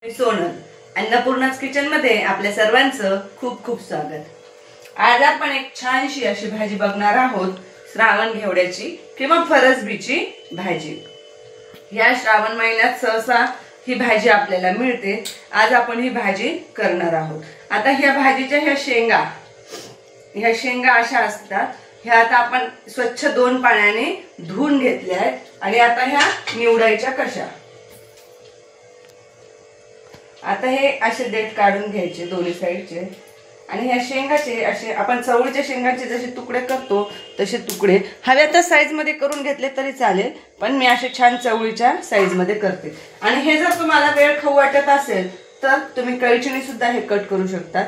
Sonal अन्नपूर्णाच kitchen मध्ये आपल्या सर्वांचं खूप खूप स्वागत। आज आपण एक छानशी अशी भाजी बघणार आहोत, श्रावण घेवड्याची किंवा फरसबीची भाजी। या श्रावण महिन्यात सहसा ही भाजी आपल्याला मिळते। आज आपण ही भाजी करणार आहोत। आता ह्या भाजीच्या ह्या शेंगा अशा असतात। ह्या आता आपण स्वच्छ 2 पाण्याने धुवून घेतल्या आहेत आणि आता ह्या निवडायच्या कशा। आता हे असे देठ काढून घ्यायचे दोन्ही साइडचे आणि ह्या शेंगाचे असे आपण चवळीच्या शेंगाचे जसे तुकडे करतो तसे तुकडे हव्या त्या साइज मध्ये करून घेतले तरी चालेल, पण मी असे छान चवळीच्या साइज मध्ये करते। आणि हे जर तुम्हाला वेळ खाऊ वाटत असेल तर तुम्ही कैचीने सुद्धा हे कट करू शकतात।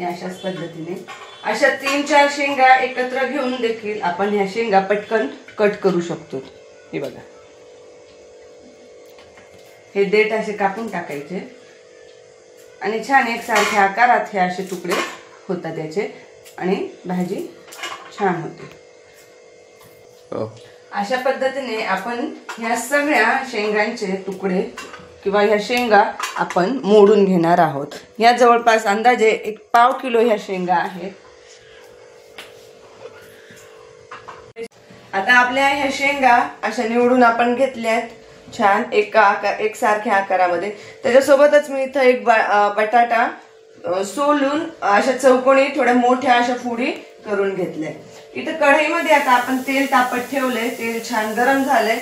या अशाच पद्धतीने अशा 3-4 शेंगा एकत्र घेऊन देखील आपण ह्या शेंगा पटकन कट करू शकतो। हे बघा, हे देठ असे कापून टाकायचे आणि छान एकसारख्या आकारात हे असे तुकडे होतात त्याचे आणि भाजी छान होते। अशा पद्धतीने आपण ह्या सगळ्या शेंगांचे तुकडे किंवा ह्या शेंगा आपण मोडून घेणार आहोत। या जवळपास अंदाजे 1/2 किलो ह्या शेंगा आहेत। आता आपल्या ह्या शेंगा अशा निवडून आपण घेतल्यात छान एकसारख्या आकारामध्ये। त्याच्यासोबतच मी इथं एक बटाटा सोलून अशा चौकोनी थोड्या मोठ्या अशा फोडी करून घेतल्या। इथं कढईमध्ये आता आपण तेल तापत ठेवलंय, तेल छान गरम झालंय।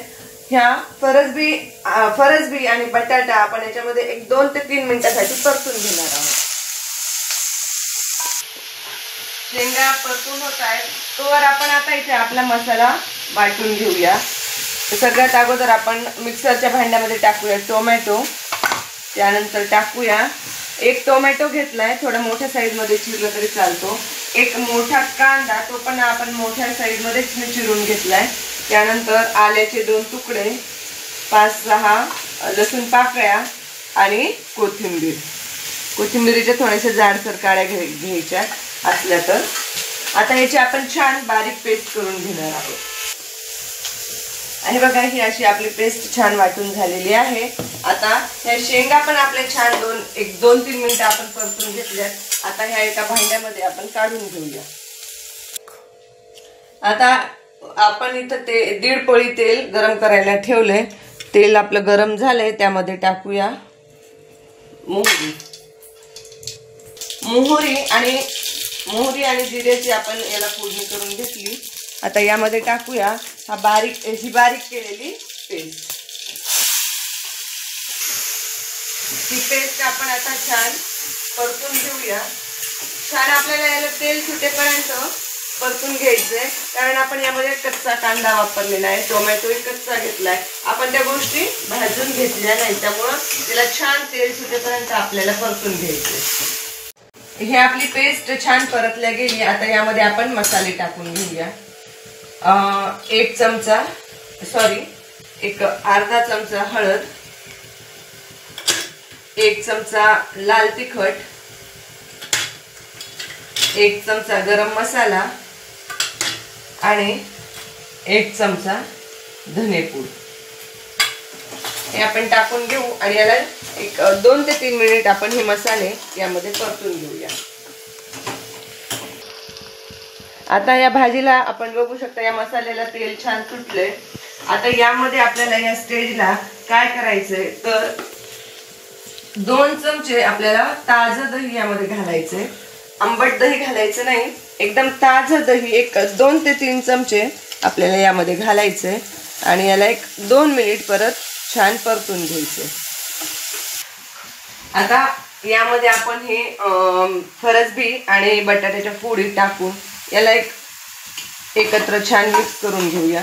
ह्या फरसबी आणि बटाटा आपण याच्यामध्ये 1-2 ते 3 मिनिटांसाठी परतून घेणार आहोत। शेंगा परतून होत आहेत तोवर आपण आता इथे आपला मसाला वाटून घेऊया। सगळ्यात अगोदर आपण मिक्सरच्या भांड्यामध्ये टाकूया टोमॅटो। त्यानंतर टाकूया 1 टोमॅटो घेतलाय, थोडा मोठ्या साईज मध्ये चिरला तरी चालतो। 1 मोठा कांदा, तो पण आपण मोठ्या साईज मध्ये चिरून घेतलाय। त्यानंतर आल्याचे 2 तुकडे, 5-6 लसूण पाकळ्या आणि कोथिंबीरीच्या थोड्याशा जाडसर काड्या घ्यायच्या असल्या तर। आता याची आपण छान बारीक पेस्ट करून घेणार आहोत। आणि बघा, ही अशी आपली पेस्ट छान वाटून झालेली आहे। आता ह्या शेंगा पण आपल्या छान 1-2-3 मिनिटं आपण परतून घेतल्यात। आता ह्या एका भांड्यामध्ये आपण काढून घेऊया। आता आपण इथं ते 1.5 पळी तेल गरम करायला ठेवलंय। तेल आपलं गरम झालंय, त्यामध्ये टाकूया मोहरी आणि जिऱ्याची आपण याला फोडणी करून घेतली। आता यामध्ये टाकूया ही बारीक केलेली पेस्ट। ही पेस्ट आपण आता छान परतून घेऊया। छान आपल्याला याला तेल सुटेपर्यंत परतून घ्यायचंय, कारण आपण यामध्ये कच्चा कांदा वापरलेला आहे, टोमॅटो कच्चा घेतलाय, आपण त्या गोष्टी भाजून घेतल्या नाही, त्यामुळं तिला छान तेल सुटेपर्यंत आपल्याला परतून घ्यायचंय। हे आपली पेस्ट छान परतल्या गेली। आता यामध्ये आपण मसाले टाकून घेऊया। 1 अर्धा चमचा हळद, 1 चमचा लाल तिखट, 1 चमचा गरम मसाला आणि 1 चमचा धनेपूड। हे आपण टाकून घेऊ आणि याला 2 ते 3 मिनिट आपण हे मसाले यामध्ये परतून घेऊया। आता या भाजीला आपण बघू शकता, या मसाल्याला तेल छान सुटलंय। आता यामध्ये आपल्याला या स्टेजला काय करायचंय तर 2 चमचे आपल्याला ताजं दही यामध्ये घालायचंय। आंबट दही घालायचं नाही, एकदम ताजं दही 2 ते 3 चमचे आपल्याला यामध्ये घालायचंय आणि याला 1-2 मिनिट परत छान परतून घ्यायचंय। आता यामध्ये आपण हे फरसबी आणि बटाट्याच्या फोडी टाकून याला एकत्र छान मिक्स करून घेऊया।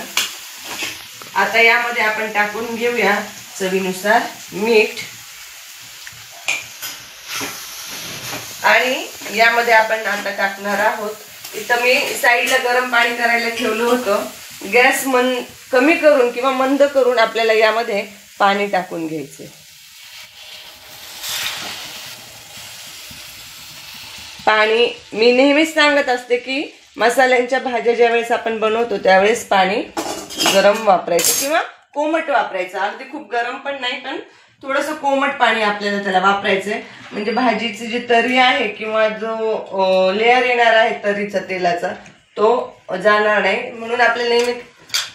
आता यामध्ये आपण टाकून घेऊया चवीनुसार मीठ आणि यामध्ये आपण आता टाकणार आहोत, इथं मी साईडला गरम पाणी करायला ठेवलं होतं। गॅस कमी करून किंवा मंद करून आपल्याला यामध्ये पाणी टाकून घ्यायचे। पाणी मी नेहमीच सांगत असते की मसाल्यांच्या भाज्या ज्यावेळेस आपण बनवतो त्यावेळेस पाणी गरम वापरायचं किंवा कोमट वापरायचं, अगदी खूप गरम पण नाही, पण थोडंसं कोमट पाणी आपल्याला त्याला वापरायचंय. म्हणजे भाजीची जी तरी आहे किंवा जो लेअर येणार आहे तरीचा तेलाचा तो जाणार नाही, म्हणून आपल्याला नेहमी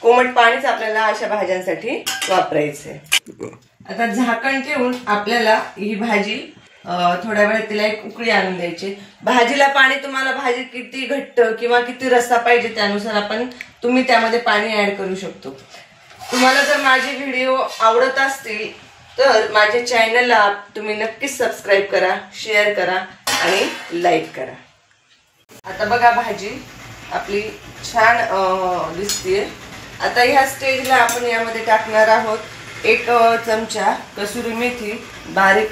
कोमट पाणीच आपल्याला अशा भाज्यांसाठी वापरायचंय. आता झाकण ठेवून आपल्याला ही भाजी थोड्या वेळ तिला एक उकळी आणून द्यायची. भाजीला पाणी तुम्हाला भाजी किती घट्ट किंवा किती रस्सा पाहिजे त्यानुसार तुम्ही त्यामध्ये पाणी ऍड करू शकतो. तुम्हाला जर माझे व्हिडिओ आवडत असतील तर माझ्या चॅनलला तुम्ही नक्कीच सबस्क्राईब करा, शेअर करा आणि लाईक करा. आता बघा भाजी आपली छान दिसतेय. आता ह्या स्टेजला आपण यामध्ये टाकणार आहोत 1 चमचा कसुरी मेथी बारीक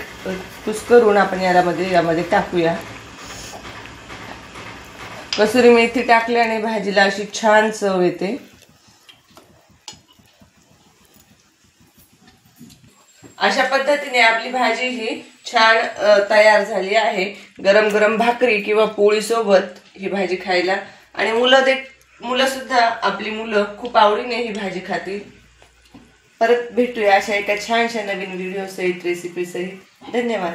कुस्करून आपण यामध्ये टाकूया. कसुरी मेथी टाकल्याने भाजीला अशी छान चव येते. अशा पद्धतीने आपली भाजी ही छान तयार झाली आहे. गरम गरम भाकरी किंवा पोळी सोबत ही भाजी खायला आणि मुलं सुद्धा आपली मुलं खूप आवडीने ही भाजी खातील. परत भेटूया अशा एका छानशा नवीन व्हिडिओ सहित, रेसिपी सहित. धन्यवाद.